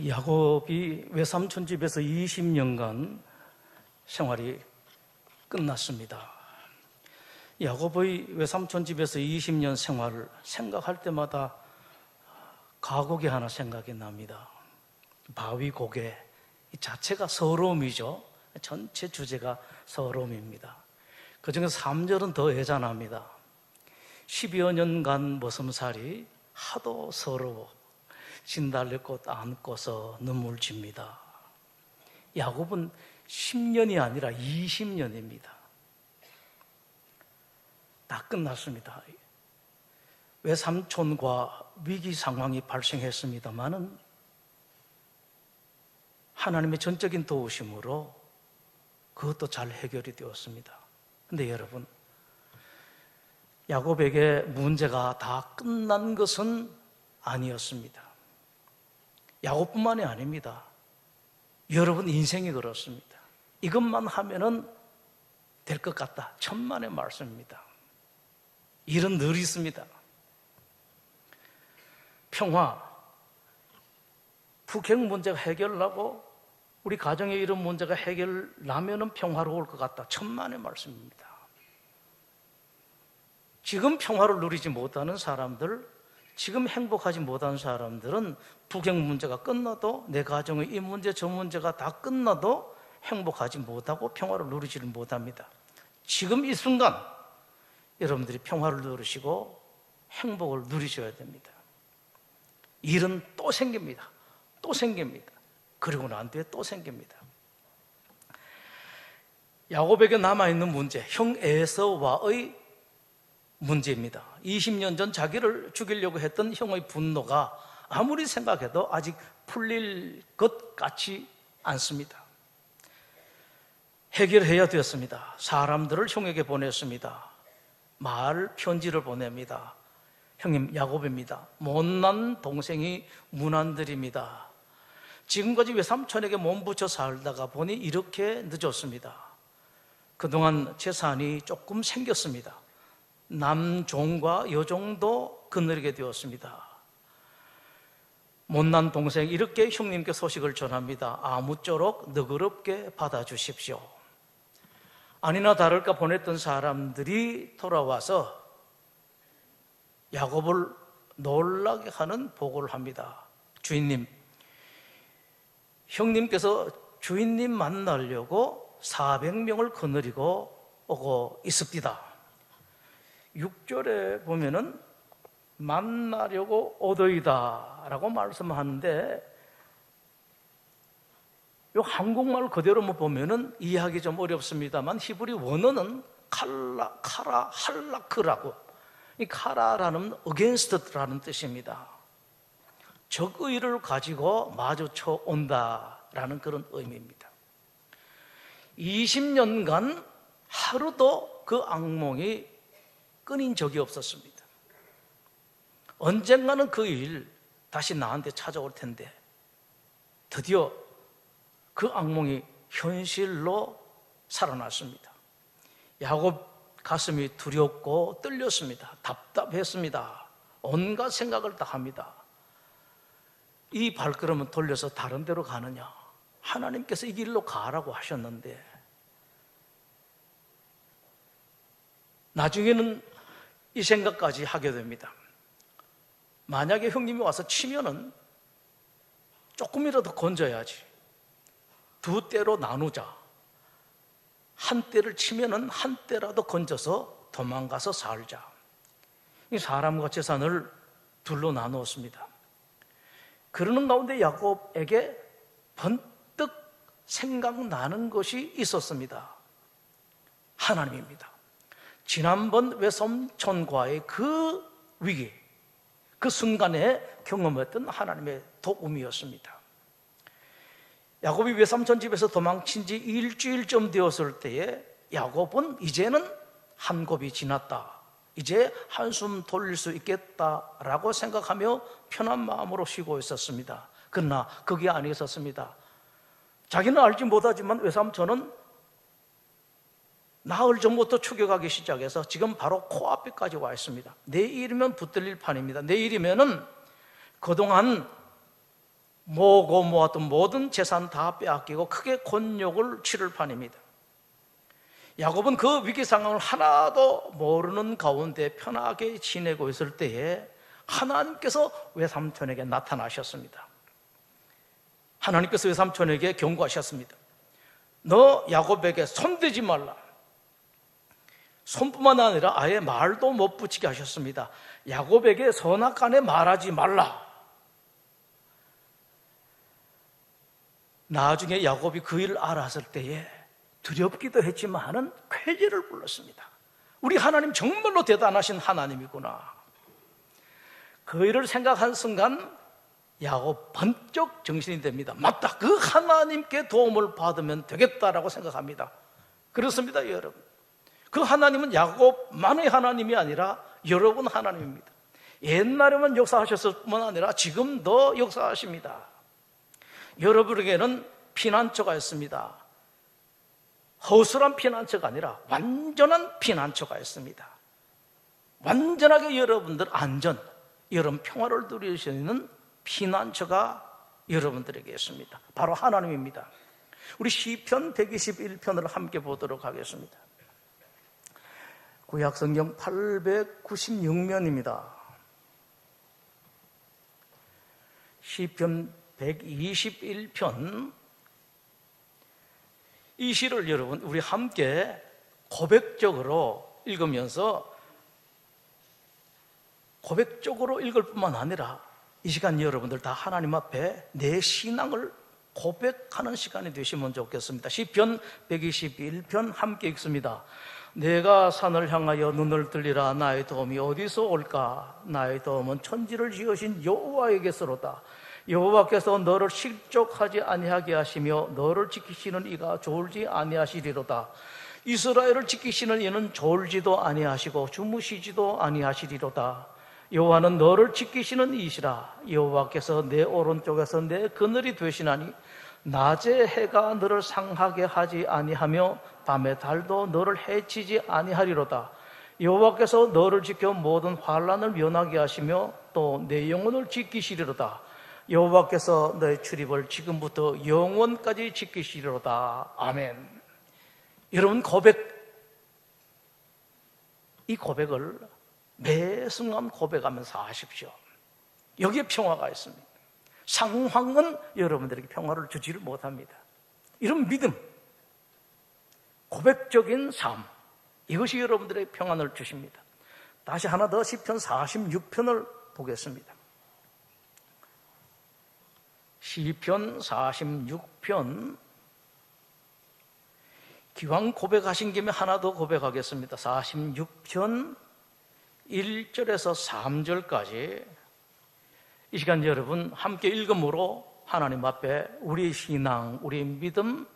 야곱이 외삼촌 집에서 20년간 생활이 끝났습니다. 야곱의 외삼촌 집에서 20년 생활을 생각할 때마다 가곡이 하나 생각이 납니다. 바위 고개 이 자체가 서러움이죠. 전체 주제가 서러움입니다. 그중에서 3절은 더 애잔합니다. 10여 년간 머슴살이 하도 서러워 진달래꽃 안고서 눈물 집니다. 야곱은 10년이 아니라 20년입니다. 다 끝났습니다. 외삼촌과 위기 상황이 발생했습니다마는 하나님의 전적인 도우심으로 그것도 잘 해결이 되었습니다. 근데 여러분, 야곱에게 문제가 다 끝난 것은 아니었습니다. 야곱뿐만이 아닙니다. 여러분 인생이 그렇습니다. 이것만 하면은 될 것 같다. 천만의 말씀입니다. 일은 늘 있습니다. 평화, 북핵 문제가 해결나고 우리 가정에 이런 문제가 해결나면은 평화로울 것 같다. 천만의 말씀입니다. 지금 평화를 누리지 못하는 사람들, 지금 행복하지 못한 사람들은 북핵 문제가 끝나도 내 가정의 이 문제 저 문제가 다 끝나도 행복하지 못하고 평화를 누리지를 못합니다. 지금 이 순간 여러분들이 평화를 누리시고 행복을 누리셔야 됩니다. 일은 또 생깁니다. 또 생깁니다. 그리고 난 뒤에 또 생깁니다. 야곱에게 남아있는 문제, 형 에서와의 문제입니다. 20년 전 자기를 죽이려고 했던 형의 분노가 아무리 생각해도 아직 풀릴 것 같지 않습니다. 해결해야 되었습니다. 사람들을 형에게 보냈습니다. 말 편지를 보냅니다. 형님 야곱입니다. 못난 동생이 문안드립니다. 지금까지 외삼촌에게 몸붙여 살다가 보니 이렇게 늦었습니다. 그동안 재산이 조금 생겼습니다. 남종과 여종도 거느리게 되었습니다. 못난 동생 이렇게 형님께 소식을 전합니다. 아무쪼록 너그럽게 받아주십시오. 아니나 다를까 보냈던 사람들이 돌아와서 야곱을 놀라게 하는 보고를 합니다. 주인님, 형님께서 주인님 만나려고 400명을 거느리고 오고 있습니다. 6절에 보면은 만나려고 오더이다 라고 말씀하는데 이 한국말 그대로 보면은 이해하기 좀 어렵습니다만 히브리 원어는 카라 할라크라고, 이 카라라는 against라는 뜻입니다. 적의를 가지고 마주쳐 온다라는 그런 의미입니다. 20년간 하루도 그 악몽이 끊인 적이 없었습니다. 언젠가는 그 일 다시 나한테 찾아올 텐데 드디어 그 악몽이 현실로 살아났습니다. 야곱 가슴이 두렵고 떨렸습니다. 답답했습니다. 온갖 생각을 다 합니다. 이 발걸음은 돌려서 다른 데로 가느냐? 하나님께서 이 길로 가라고 하셨는데 나중에는 이 생각까지 하게 됩니다. 만약에 형님이 와서 치면은 조금이라도 건져야지. 두 때로 나누자. 한 때를 치면은 한 때라도 건져서 도망가서 살자. 이 사람과 재산을 둘로 나누었습니다. 그러는 가운데 야곱에게 번뜩 생각나는 것이 있었습니다. 하나님입니다. 지난번 외삼촌과의 그 위기, 그 순간에 경험했던 하나님의 도움이었습니다. 야곱이 외삼촌 집에서 도망친 지 일주일쯤 되었을 때에 야곱은 이제는 한 곱이 지났다, 이제 한숨 돌릴 수 있겠다라고 생각하며 편한 마음으로 쉬고 있었습니다. 그러나 그게 아니었습니다. 자기는 알지 못하지만 외삼촌은 나흘 전부터 추격하기 시작해서 지금 바로 코앞에까지 와 있습니다. 내일이면 붙들릴 판입니다. 내일이면은 그동안 모으고 모았던 모든 재산 다 빼앗기고 크게 곤욕을 치를 판입니다. 야곱은 그 위기 상황을 하나도 모르는 가운데 편하게 지내고 있을 때에 하나님께서 외삼촌에게 나타나셨습니다. 하나님께서 외삼촌에게 경고하셨습니다. 너 야곱에게 손대지 말라. 손뿐만 아니라 아예 말도 못 붙이게 하셨습니다. 야곱에게 선악간에 말하지 말라. 나중에 야곱이 그 일을 알았을 때에 두렵기도 했지만은 쾌재를 불렀습니다. 우리 하나님 정말로 대단하신 하나님이구나. 그 일을 생각한 순간 야곱 번쩍 정신이 됩니다. 맞다, 그 하나님께 도움을 받으면 되겠다라고 생각합니다. 그렇습니다, 여러분. 그 하나님은 야곱만의 하나님이 아니라 여러분 하나님입니다. 옛날에만 역사하셨을 뿐만 아니라 지금도 역사하십니다. 여러분에게는 피난처가 있습니다. 허술한 피난처가 아니라 완전한 피난처가 있습니다. 완전하게 여러분들 안전, 여러분 평화를 누릴 수 있는 피난처가 여러분들에게 있습니다. 바로 하나님입니다. 우리 시편 121편을 함께 보도록 하겠습니다. 구약성경 896면입니다. 시편 121편, 이 시를 여러분 우리 함께 고백적으로 읽으면서 고백적으로 읽을 뿐만 아니라 이 시간 여러분들 다 하나님 앞에 내 신앙을 고백하는 시간이 되시면 좋겠습니다. 시편 121편 함께 읽습니다. 내가 산을 향하여 눈을 들리라. 나의 도움이 어디서 올까? 나의 도움은 천지를 지으신 여호와에게서로다. 여호와께서 너를 실족하지 아니하게 하시며 너를 지키시는 이가 졸지 아니하시리로다. 이스라엘을 지키시는 이는 졸지도 아니하시고 주무시지도 아니하시리로다. 여호와는 너를 지키시는 이시라. 여호와께서 내 오른쪽에서 내 그늘이 되시나니 낮에 해가 너를 상하게 하지 아니하며 밤에 달도 너를 해치지 아니하리로다. 여호와께서 너를 지켜 모든 환난을 면하게 하시며 또 내 영혼을 지키시리로다. 여호와께서 너의 출입을 지금부터 영원까지 지키시리로다. 아멘. 여러분, 이 고백을 매 순간 고백하면서 하십시오. 여기에 평화가 있습니다. 상황은 여러분들에게 평화를 주지를 못합니다. 이런 믿음, 고백적인 삶, 이것이 여러분들에게 평안을 주십니다. 다시 하나 더 시편 46편을 보겠습니다. 시편 46편, 기왕 고백하신 김에 하나 더 고백하겠습니다. 46편 1절에서 3절까지 이 시간 여러분 함께 읽음으로 하나님 앞에 우리의 신앙, 우리의 믿음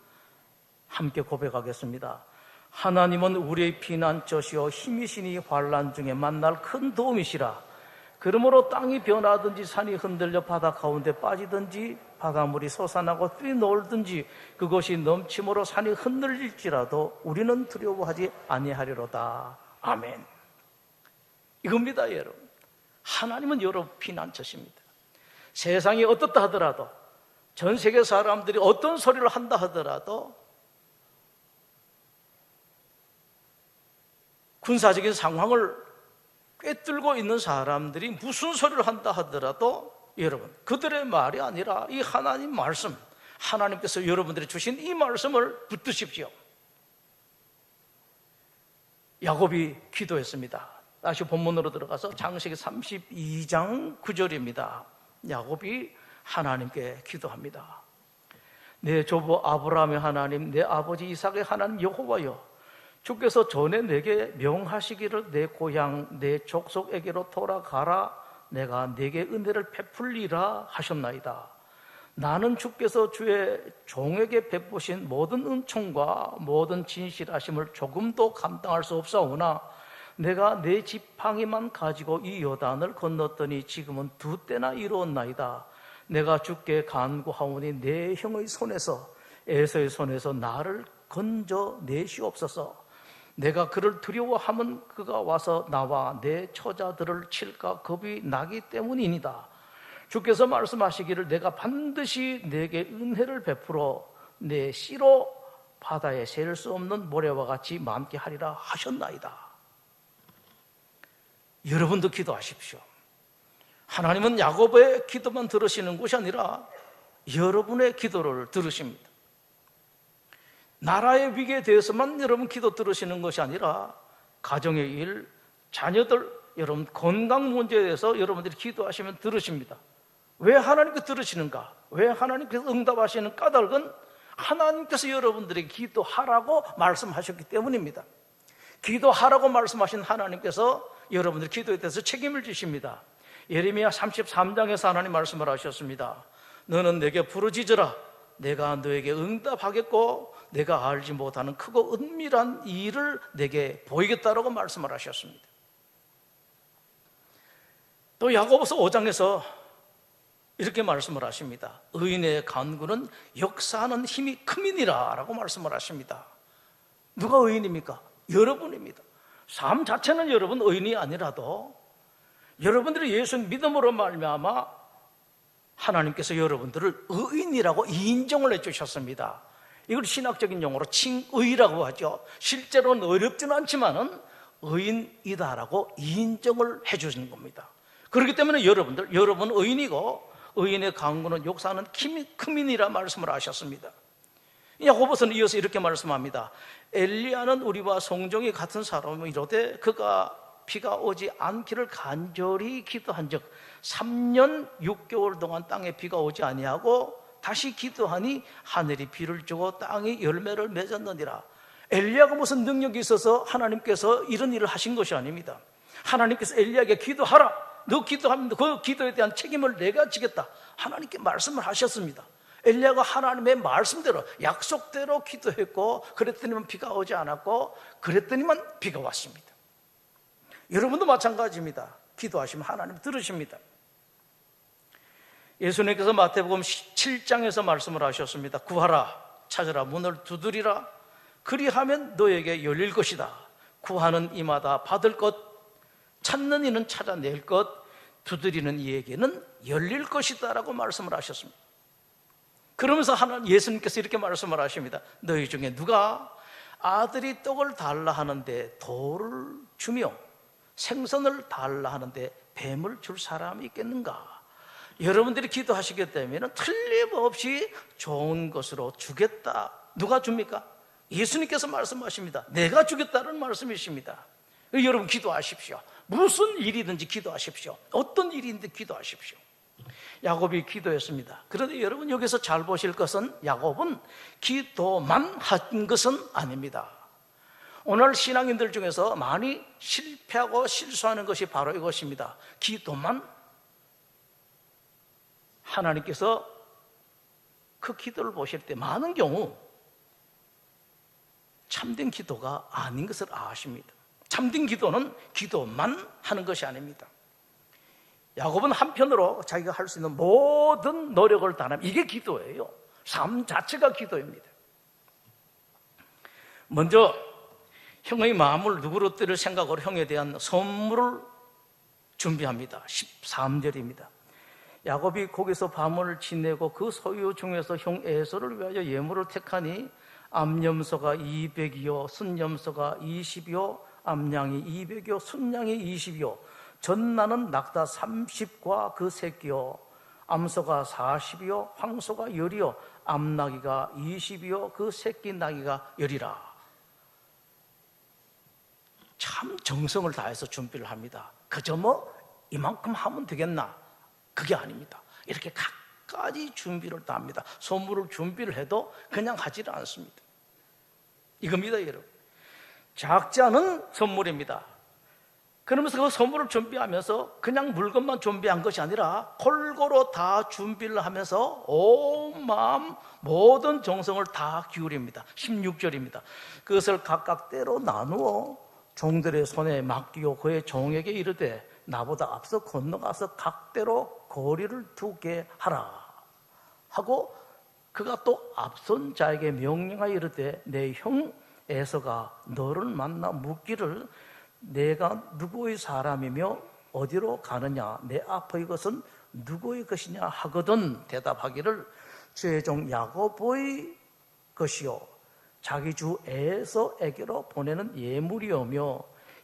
함께 고백하겠습니다. 하나님은 우리의 피난처시오 힘이시니 환난 중에 만날 큰 도움이시라. 그러므로 땅이 변하든지 산이 흔들려 바다 가운데 빠지든지 바닷물이 솟아나고 뛰놀든지 그것이 넘침으로 산이 흔들릴지라도 우리는 두려워하지 아니하리로다. 아멘. 이겁니다, 여러분. 하나님은 여러분 피난처십니다. 세상이 어떻다 하더라도, 전 세계 사람들이 어떤 소리를 한다 하더라도, 군사적인 상황을 꿰뚫고 있는 사람들이 무슨 소리를 한다 하더라도 여러분, 그들의 말이 아니라 이 하나님 말씀, 하나님께서 여러분들이 주신 이 말씀을 붙드십시오. 야곱이 기도했습니다. 다시 본문으로 들어가서 창세기 32장 9절입니다. 야곱이 하나님께 기도합니다. 내 조부 아브라함의 하나님, 내 아버지 이삭의 하나님 여호와여, 주께서 전에 내게 명하시기를 내 고향 내 족속에게로 돌아가라. 내가 내게 은혜를 베풀리라 하셨나이다. 나는 주께서 주의 종에게 베푸신 모든 은총과 모든 진실하심을 조금도 감당할 수 없사오나 내가 내 지팡이만 가지고 이 요단을 건넜더니 지금은 2때나 이루었나이다. 내가 주께 간구하오니 내 형의 손에서 에서의 손에서 나를 건져 내시옵소서. 내가 그를 두려워하면 그가 와서 나와 내 처자들을 칠까 겁이 나기 때문이니다. 주께서 말씀하시기를 내가 반드시 내게 은혜를 베풀어 내 씨로 바다에 셀 수 없는 모래와 같이 많게 하리라 하셨나이다. 여러분도 기도하십시오. 하나님은 야곱의 기도만 들으시는 것이 아니라 여러분의 기도를 들으십니다. 나라의 위기에 대해서만 여러분 기도 들으시는 것이 아니라 가정의 일, 자녀들, 여러분 건강 문제에 대해서 여러분들이 기도하시면 들으십니다. 왜 하나님께 들으시는가? 왜 하나님께서 응답하시는 까닭은 하나님께서 여러분들에게 기도하라고 말씀하셨기 때문입니다. 기도하라고 말씀하신 하나님께서 여러분들 기도에 대해서 책임을 지십니다. 예레미야 33장에서 하나님 말씀을 하셨습니다. 너는 내게 부르짖으라. 내가 너에게 응답하겠고 내가 알지 못하는 크고 은밀한 일을 내게 보이겠다라고 말씀을 하셨습니다. 또 야고보서 5장에서 이렇게 말씀을 하십니다. 의인의 간구는 역사하는 힘이 큼이니라 라고 말씀을 하십니다. 누가 의인입니까? 여러분입니다. 삶 자체는 여러분 의인이 아니라도 여러분들이 예수 믿음으로 말미암아 하나님께서 여러분들을 의인이라고 인정을 해주셨습니다. 이걸 신학적인 용어로 칭의라고 하죠. 실제로는 어렵지는 않지만은 의인이다라고 인정을 해주신 겁니다. 그렇기 때문에 여러분 의인이고 의인의 강구는 역사하는 큼이니라 말씀을 하셨습니다. 야고보서는 이어서 이렇게 말씀합니다. 엘리야는 우리와 성종이 같은 사람이로되 그가 비가 오지 않기를 간절히 기도한 적 3년 6개월 동안 땅에 비가 오지 아니하고 다시 기도하니 하늘이 비를 주고 땅이 열매를 맺었느니라. 엘리야가 무슨 능력이 있어서 하나님께서 이런 일을 하신 것이 아닙니다. 하나님께서 엘리야에게 기도하라. 너 기도하면 그 기도에 대한 책임을 내가 지겠다. 하나님께 말씀을 하셨습니다. 엘리야가 하나님의 말씀대로 약속대로 기도했고 그랬더니만 비가 오지 않았고 그랬더니만 비가 왔습니다. 여러분도 마찬가지입니다. 기도하시면 하나님 들으십니다. 예수님께서 마태복음 7장에서 말씀을 하셨습니다. 구하라, 찾으라, 문을 두드리라. 그리하면 너에게 열릴 것이다. 구하는 이마다 받을 것, 찾는 이는 찾아낼 것, 두드리는 이에게는 열릴 것이다 라고 말씀을 하셨습니다. 그러면서 예수님께서 이렇게 말씀을 하십니다. 너희 중에 누가 아들이 떡을 달라 하는데 돌을 주며 생선을 달라 하는데 뱀을 줄 사람이 있겠는가? 여러분들이 기도하시기 때문에 틀림없이 좋은 것으로 주겠다. 누가 줍니까? 예수님께서 말씀하십니다. 내가 주겠다는 말씀이십니다. 여러분 기도하십시오. 무슨 일이든지 기도하십시오. 어떤 일인지 기도하십시오. 야곱이 기도했습니다. 그런데 여러분 여기서 잘 보실 것은 야곱은 기도만 한 것은 아닙니다. 오늘 신앙인들 중에서 많이 실패하고 실수하는 것이 바로 이것입니다. 기도만 하나님께서 그 기도를 보실 때 많은 경우 참된 기도가 아닌 것을 아십니다. 참된 기도는 기도만 하는 것이 아닙니다. 야곱은 한편으로 자기가 할 수 있는 모든 노력을 다하면 이게 기도예요. 삶 자체가 기도입니다. 먼저 형의 마음을 누그러뜨릴 생각으로 형에 대한 선물을 준비합니다. 13절입니다. 야곱이 거기서 밤을 지내고 그 소유 중에서 형 에서를 위하여 예물을 택하니 암염소가 200이요 순염소가 20이요 암양이 200이요 순양이 20이요 전나는 낙타 30과 그 새끼요 암소가 40이요 황소가 10이요 암나귀가 20이요 그 새끼 나귀가 10이라. 참 정성을 다해서 준비를 합니다. 그저 뭐 이만큼 하면 되겠나? 그게 아닙니다. 이렇게 각가지 준비를 다 합니다. 선물을 준비를 해도 그냥 하지를 않습니다. 이겁니다, 여러분. 작지 않은 선물입니다. 그러면서 그 선물을 준비하면서 그냥 물건만 준비한 것이 아니라 골고루 다 준비를 하면서 온 마음 모든 정성을 다 기울입니다. 16절입니다. 그것을 각각 때로 나누어 종들의 손에 맡기고 그의 종에게 이르되 나보다 앞서 건너가서 각대로 거리를 두게 하라 하고 그가 또 앞선 자에게 명령하여 이르되 내 형 에서가 너를 만나 묻기를 내가 누구의 사람이며 어디로 가느냐 내 앞의 것은 누구의 것이냐 하거든 대답하기를 주의 종 야곱의 것이요 자기 주 에서에게로 보내는 예물이오며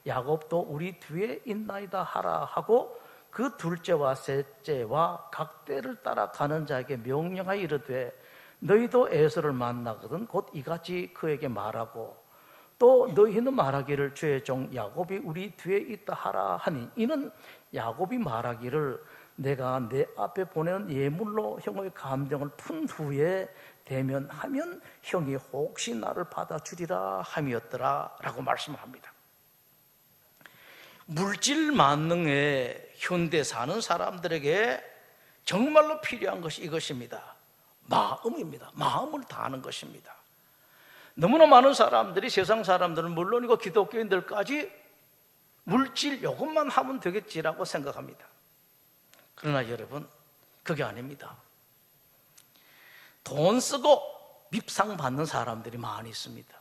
야곱도 우리 뒤에 있나이다 하라 하고 그 둘째와 셋째와 각 때를 따라 가는 자에게 명령하여 이르되 너희도 에서를 만나거든 곧 이같이 그에게 말하고 또 너희는 말하기를 주의 종 야곱이 우리 뒤에 있다 하라 하니 이는 야곱이 말하기를 내가 내 앞에 보내는 예물로 형의 감정을 푼 후에 대면하면 형이 혹시 나를 받아주리라 함이었더라 라고 말씀합니다. 물질 만능의 현대 사는 사람들에게 정말로 필요한 것이 이것입니다. 마음입니다. 마음을 다하는 것입니다. 너무나 많은 사람들이 세상 사람들은 물론이고 기독교인들까지 물질 이것만 하면 되겠지라고 생각합니다. 그러나 여러분 그게 아닙니다. 돈 쓰고 밉상 받는 사람들이 많이 있습니다.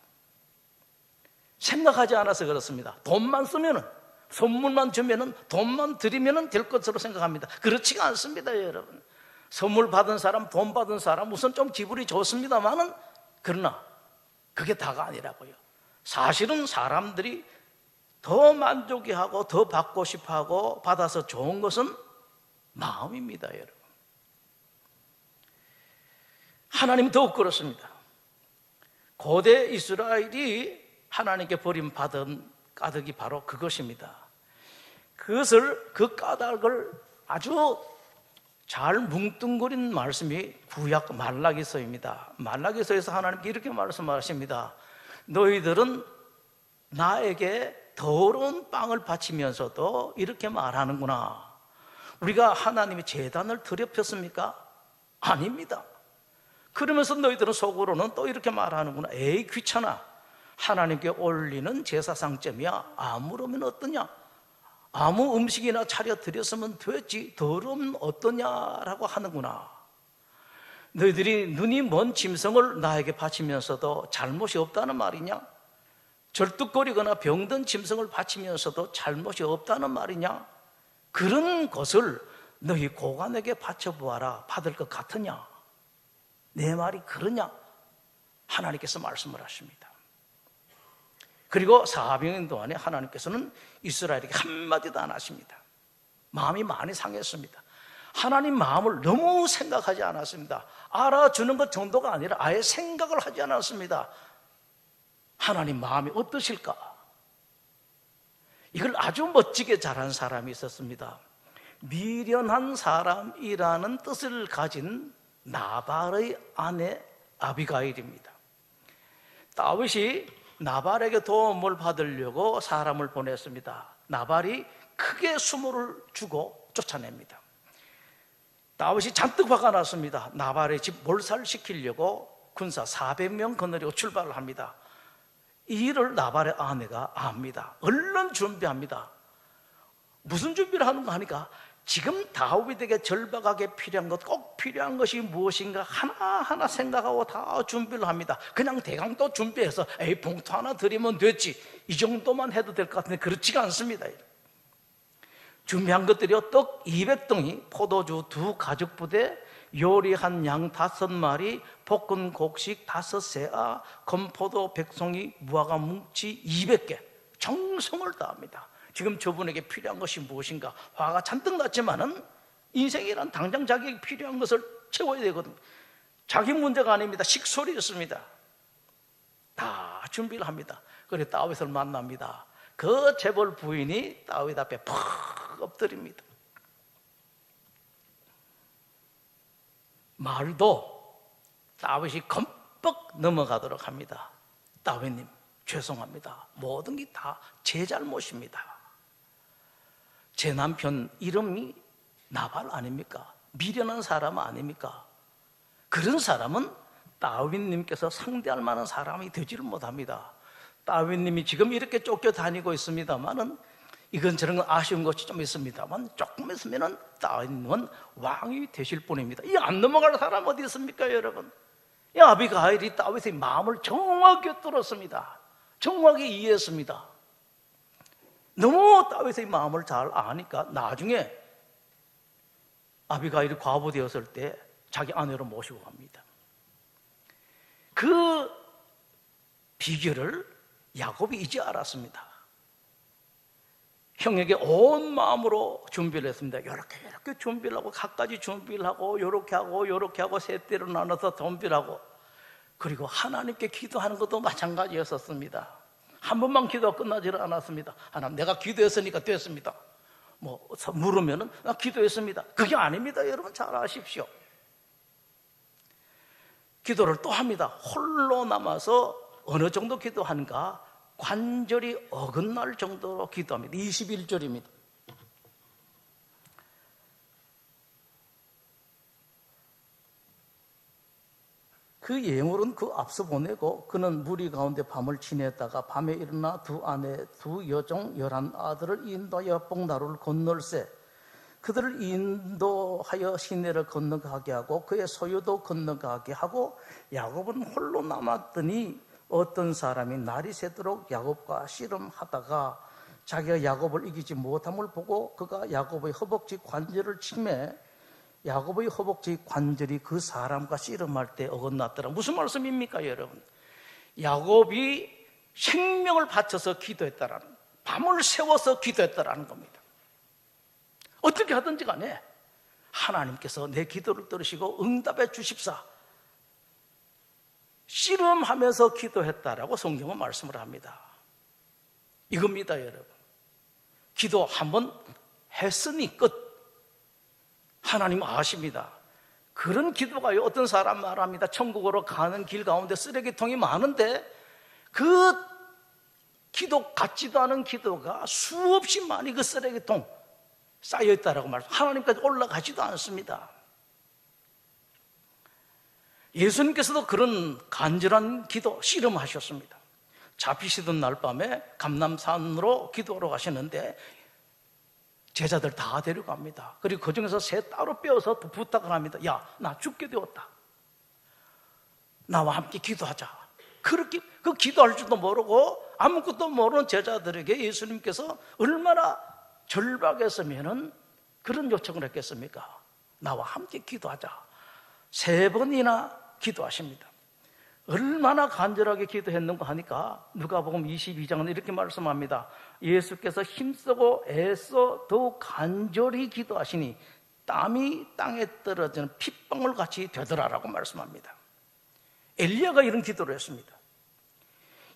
생각하지 않아서 그렇습니다. 돈만 쓰면은 선물만 주면은 돈만 드리면은 될 것으로 생각합니다. 그렇지가 않습니다, 여러분. 선물 받은 사람, 돈 받은 사람 우선 좀 기분이 좋습니다만은 그러나 그게 다가 아니라고요. 사실은 사람들이 더 만족해 하고 더 받고 싶어 하고 받아서 좋은 것은 마음입니다, 여러분. 하나님 더욱 그렇습니다. 고대 이스라엘이 하나님께 버림받은 까닭이 바로 그것입니다. 그 까닭을 아주 잘 뭉뚱그린 말씀이 구약 말라기서입니다. 말라기서에서 하나님께 이렇게 말씀하십니다. 너희들은 나에게 더러운 빵을 바치면서도 이렇게 말하는구나. 우리가 하나님의 제단을 더럽혔습니까? 아닙니다. 그러면서 너희들은 속으로는 또 이렇게 말하는구나. 에이 귀찮아. 하나님께 올리는 제사상점이야. 아무러면 어떠냐? 아무 음식이나 차려 드렸으면 되지. 더러우면 어떠냐라고 하는구나. 너희들이 눈이 먼 짐승을 나에게 바치면서도 잘못이 없다는 말이냐? 절뚝거리거나 병든 짐승을 바치면서도 잘못이 없다는 말이냐? 그런 것을 너희 고관에게 바쳐보아라. 받을 것 같으냐? 내 말이 그러냐? 하나님께서 말씀을 하십니다. 그리고 400년 동안에 하나님께서는 이스라엘에게 한마디도 안 하십니다. 마음이 많이 상했습니다. 하나님 마음을 너무 생각하지 않았습니다. 알아주는 것 정도가 아니라 아예 생각을 하지 않았습니다. 하나님 마음이 어떠실까? 이걸 아주 멋지게 잘한 사람이 있었습니다. 미련한 사람이라는 뜻을 가진 나발의 아내 아비가일입니다. 다윗이 나발에게 도움을 받으려고 사람을 보냈습니다. 나발이 크게 수모를 주고 쫓아냅니다. 다윗이 잔뜩 화가 났습니다. 나발의 집 몰살시키려고 군사 400명 거느리고 출발을 합니다. 이 일을 나발의 아내가 압니다. 얼른 준비합니다. 무슨 준비를 하는가 하니까 지금 다윗에게 절박하게 필요한 것, 꼭 필요한 것이 무엇인가 하나하나 생각하고 다 준비를 합니다. 그냥 대강 또 준비해서 에이 봉투 하나 드리면 됐지, 이 정도만 해도 될 것 같은데 그렇지가 않습니다. 준비한 것들이요, 떡 200덩이, 포도주 2가죽부대, 요리한 양 5마리, 볶은 곡식 5세아, 건포도 100송이, 무화과 뭉치 200개, 정성을 다합니다. 지금 저분에게 필요한 것이 무엇인가? 화가 잔뜩 났지만은 인생이란 당장 자기에게 필요한 것을 채워야 되거든요. 자기 문제가 아닙니다. 식솔이었습니다. 다 준비를 합니다. 그래서 다윗을 만납니다. 그 재벌 부인이 다윗 앞에 푹 엎드립니다. 말도 다윗이 검뻑 넘어가도록 합니다. 다윗님 죄송합니다. 모든 게 다 제 잘못입니다. 제 남편 이름이 나발 아닙니까? 미련한 사람 아닙니까? 그런 사람은 다윗님께서 상대할 만한 사람이 되지를 못합니다. 다윗님이 지금 이렇게 쫓겨다니고 있습니다만은 이건 저런 건 아쉬운 것이 좀 있습니다만 조금 있으면은 다윗님은 왕이 되실 분입니다. 이 안 넘어갈 사람 어디 있습니까, 여러분? 이 아비가일이 다윗의 마음을 정확히 뚫었습니다. 정확히 이해했습니다. 너무 다윗의 마음을 잘 아니까 나중에 아비가일이 과부 되었을 때 자기 아내로 모시고 갑니다. 그 비결을 야곱이 이제 알았습니다. 형에게 온 마음으로 준비를 했습니다. 이렇게 준비를 하고 갖가지 준비를 하고 이렇게 하고 세 대로 나눠서 준비를 하고, 그리고 하나님께 기도하는 것도 마찬가지였었습니다. 한 번만 기도가 끝나지를 않았습니다. 하나님, 내가 기도했으니까 됐습니다. 뭐 물으면은 나 기도했습니다. 그게 아닙니다. 여러분 잘 아십시오. 기도를 또 합니다. 홀로 남아서 어느 정도 기도하는가? 관절이 어긋날 정도로 기도합니다. 21절입니다. 그 예물은 그 앞서 보내고 그는 무리 가운데 밤을 지냈다가 밤에 일어나 두 아내 두 여종 11아들을 인도하여 복나루를 건널세 그들을 인도하여 시내를 건너가게 하고 그의 소유도 건너가게 하고 야곱은 홀로 남았더니 어떤 사람이 날이 새도록 야곱과 씨름하다가 자기가 야곱을 이기지 못함을 보고 그가 야곱의 허벅지 관절을 치매 야곱의 허벅지 관절이 그 사람과 씨름할 때 어긋났더라. 무슨 말씀입니까, 여러분? 야곱이 생명을 바쳐서 기도했다라는, 밤을 새워서 기도했다라는 겁니다. 어떻게 하든지 간에 하나님께서 내 기도를 들으시고 응답해 주십사. 씨름하면서 기도했다라고 성경은 말씀을 합니다. 이겁니다, 여러분. 기도 한번 했으니 끝. 하나님 아십니다. 그런 기도가요, 어떤 사람 말합니다. 천국으로 가는 길 가운데 쓰레기통이 많은데 그 기도 같지도 않은 기도가 수없이 많이 그 쓰레기통 쌓여있다라고 말합니다. 하나님까지 올라가지도 않습니다. 예수님께서도 그런 간절한 기도 씨름하셨습니다. 잡히시던 날 밤에 감람산으로 기도하러 가시는데 제자들 다 데려갑니다. 그리고 그 중에서 새 따로 빼어서 부탁을 합니다. 야, 나 죽게 되었다. 나와 함께 기도하자. 그렇게 그 기도할 줄도 모르고 아무것도 모르는 제자들에게 예수님께서 얼마나 절박했으면은 그런 요청을 했겠습니까? 나와 함께 기도하자. 3번이나 기도하십니다. 얼마나 간절하게 기도했는가 하니까 누가복음 22장은 이렇게 말씀합니다. 예수께서 힘쓰고 애써 더욱 간절히 기도하시니 땀이 땅에 떨어지는 핏방울 같이 되더라라고 말씀합니다. 엘리야가 이런 기도를 했습니다.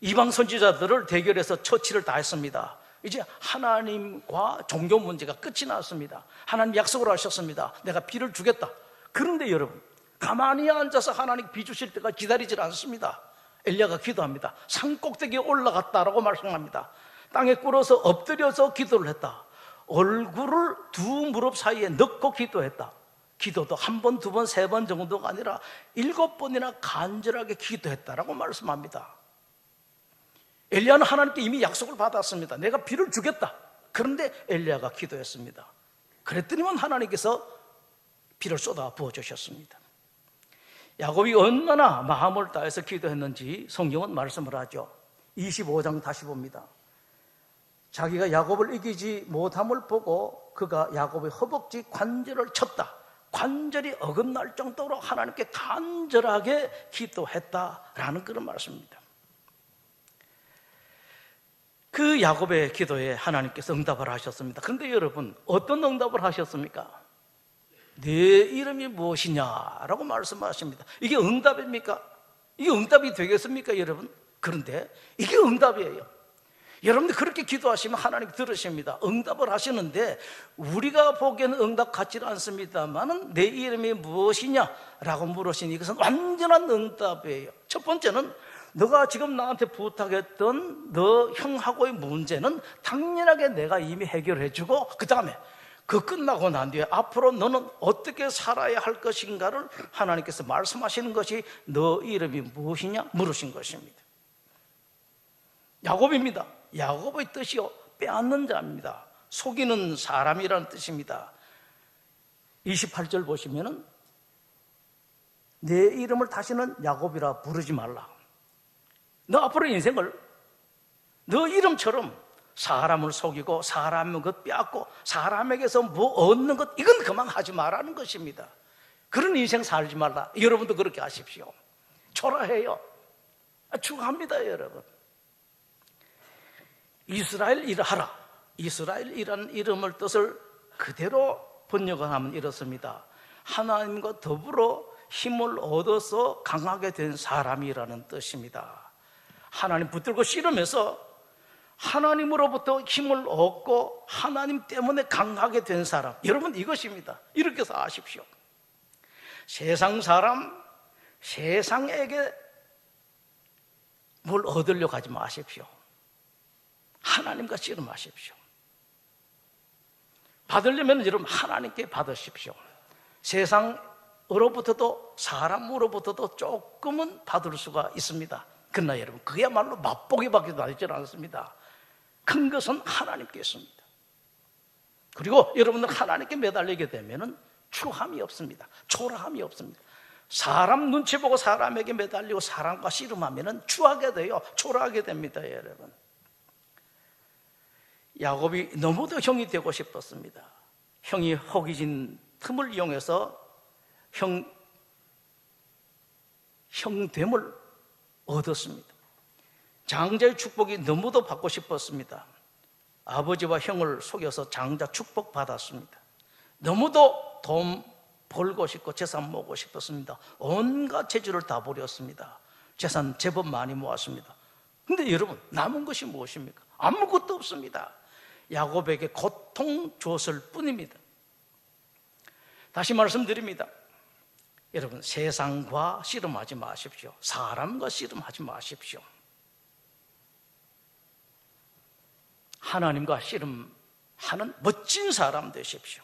이방 선지자들을 대결해서 처치를 다 했습니다. 이제 하나님과 종교 문제가 끝이 났습니다. 하나님 약속을 하셨습니다. 내가 비를 주겠다. 그런데 여러분, 가만히 앉아서 하나님 비 주실 때가 기다리질 않습니다. 엘리야가 기도합니다. 산 꼭대기에 올라갔다라고 말씀합니다. 땅에 꿇어서 엎드려서 기도를 했다. 얼굴을 두 무릎 사이에 넣고 기도했다. 기도도 한 번, 두 번, 3번 정도가 아니라 7번이나 간절하게 기도했다라고 말씀합니다. 엘리야는 하나님께 이미 약속을 받았습니다. 내가 비를 주겠다. 그런데 엘리야가 기도했습니다. 그랬더니만 하나님께서 비를 쏟아 부어주셨습니다. 야곱이 얼마나 마음을 다해서 기도했는지 성경은 말씀을 하죠. 25장 다시 봅니다. 자기가 야곱을 이기지 못함을 보고 그가 야곱의 허벅지 관절을 쳤다. 관절이 어긋날 정도로 하나님께 간절하게 기도했다라는 그런 말씀입니다. 그 야곱의 기도에 하나님께서 응답을 하셨습니다. 그런데 여러분, 어떤 응답을 하셨습니까? 내 이름이 무엇이냐라고 말씀하십니다. 이게 응답입니까? 이게 응답이 되겠습니까, 여러분? 그런데 이게 응답이에요. 여러분들 그렇게 기도하시면 하나님 들으십니다. 응답을 하시는데 우리가 보기에는 응답 같지는 않습니다만 내 이름이 무엇이냐라고 물으시니 이것은 완전한 응답이에요. 첫 번째는 너가 지금 나한테 부탁했던 너 형하고의 문제는 당연하게 내가 이미 해결해주고 그 다음에 그 끝나고 난 뒤에 앞으로 너는 어떻게 살아야 할 것인가를 하나님께서 말씀하시는 것이 너 이름이 무엇이냐 물으신 것입니다. 야곱입니다. 야곱의 뜻이요 빼앗는 자입니다. 속이는 사람이라는 뜻입니다. 28절 보시면은 내 이름을 다시는 야곱이라 부르지 말라. 너 앞으로 인생을 너 이름처럼 사람을 속이고 사람의 것 빼앗고 사람에게서 뭐 얻는 것, 이건 그만 하지 말라는 것입니다. 그런 인생 살지 말라. 여러분도 그렇게 하십시오. 초라해요. 축하합니다, 여러분. 이스라엘 일하라. 이스라엘이라는 이름을 뜻을 그대로 번역하면 이렇습니다. 하나님과 더불어 힘을 얻어서 강하게 된 사람이라는 뜻입니다. 하나님 붙들고 씨름해서 하나님으로부터 힘을 얻고 하나님 때문에 강하게 된 사람, 여러분 이것입니다. 이렇게 해서 아십시오. 세상 사람, 세상에게 뭘 얻으려고 하지 마십시오. 하나님과 씨름하십시오. 받으려면 여러분 하나님께 받으십시오. 세상으로부터도 사람으로부터도 조금은 받을 수가 있습니다. 그러나 여러분 그야말로 맛보기밖에 나지 않습니다. 큰 것은 하나님께 있습니다. 그리고 여러분들 하나님께 매달리게 되면 추함이 없습니다. 초라함이 없습니다. 사람 눈치 보고 사람에게 매달리고 사람과 씨름하면 추하게 돼요. 초라하게 됩니다, 여러분. 야곱이 너무도 형이 되고 싶었습니다. 형이 허기진 틈을 이용해서 형됨을 얻었습니다. 장자의 축복이 너무도 받고 싶었습니다. 아버지와 형을 속여서 장자 축복 받았습니다. 너무도 돈 벌고 싶고 재산 모으고 싶었습니다. 온갖 재주를 다 버렸습니다. 재산 제법 많이 모았습니다. 근데 여러분 남은 것이 무엇입니까? 아무것도 없습니다. 야곱에게 고통 줬을 뿐입니다. 다시 말씀드립니다. 여러분 세상과 씨름하지 마십시오. 사람과 씨름하지 마십시오. 하나님과 씨름하는 멋진 사람 되십시오.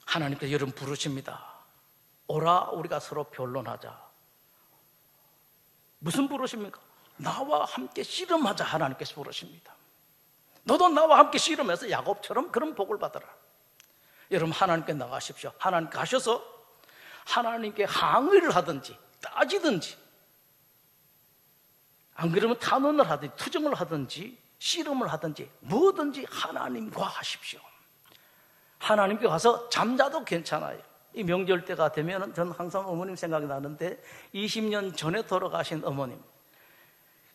하나님께서 여러분 부르십니다. 오라 우리가 서로 변론하자. 무슨 부르십니까? 나와 함께 씨름하자. 하나님께서 부르십니다. 너도 나와 함께 씨름해서 야곱처럼 그런 복을 받아라. 여러분 하나님께 나가십시오. 하나님 가셔서 하나님께 항의를 하든지 따지든지, 안 그러면 탄원을 하든지 투정을 하든지 씨름을 하든지 뭐든지 하나님과 하십시오. 하나님께 가서 잠자도 괜찮아요. 이 명절 때가 되면 저는 항상 어머님 생각이 나는데 20년 전에 돌아가신 어머님,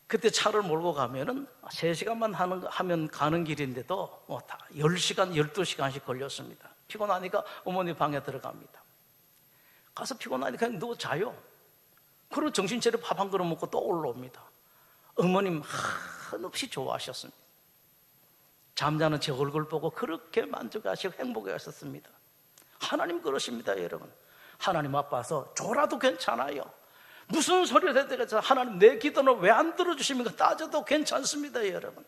그때 차를 몰고 가면은 3시간만 하면 가는 길인데도 다 10시간, 12시간씩 걸렸습니다. 피곤하니까 어머니 방에 들어갑니다. 가서 피곤하니까 그냥 누워 자요. 그리고 정신 차려 밥 한 그릇 먹고 또 올라옵니다. 어머님 한없이 좋아하셨습니다. 잠자는 제 얼굴 보고 그렇게 만족하시고 행복해하셨습니다. 하나님 그러십니다, 여러분. 하나님 앞에서 졸아도 괜찮아요. 무슨 소리를 해도 하나님 내 기도는 왜 안 들어주십니까? 따져도 괜찮습니다, 여러분.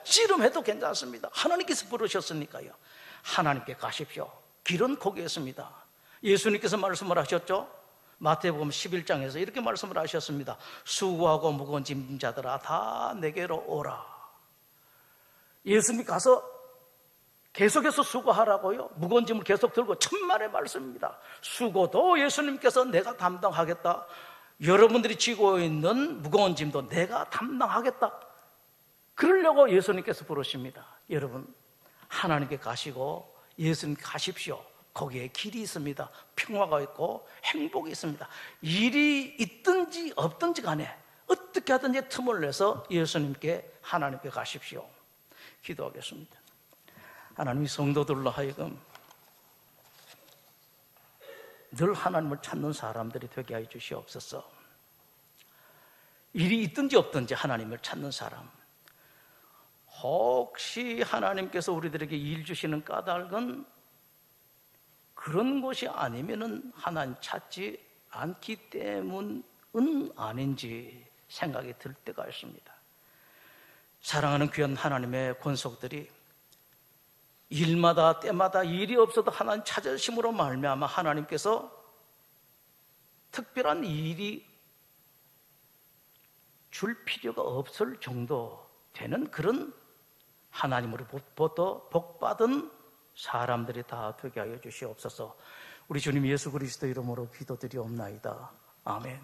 씨름해도 괜찮습니다. 하나님께서 부르셨으니까요. 하나님께 가십시오. 길은 거기에 있습니다. 예수님께서 말씀을 하셨죠. 마태복음 11장에서 이렇게 말씀을 하셨습니다. 수고하고 무거운 짐진 자들아 다 내게로 오라. 예수님 가서 계속해서 수고하라고요. 무거운 짐을 계속 들고 천만의 말씀입니다. 수고도 예수님께서 내가 담당하겠다. 여러분들이 지고 있는 무거운 짐도 내가 담당하겠다. 그러려고 예수님께서 부르십니다. 여러분 하나님께 가시고 예수님 가십시오. 거기에 길이 있습니다. 평화가 있고 행복이 있습니다. 일이 있든지 없든지 간에 어떻게 하든지 틈을 내서 예수님께 하나님께 가십시오. 기도하겠습니다. 하나님, 성도들로 하여금 늘 하나님을 찾는 사람들이 되게 해 주시옵소서. 일이 있든지 없든지 하나님을 찾는 사람, 혹시 하나님께서 우리들에게 일 주시는 까닭은 그런 것이 아니면은 하나님 찾지 않기 때문은 아닌지 생각이 들 때가 있습니다. 사랑하는 귀한 하나님의 권속들이 일마다 때마다 일이 없어도 하나님 찾으심으로 말미암아 하나님께서 특별한 일이 줄 필요가 없을 정도 되는 그런 하나님으로부터 복받은 사람들이 다 되게 하여 주시옵소서. 우리 주님 예수 그리스도 이름으로 기도드리옵나이다. 아멘.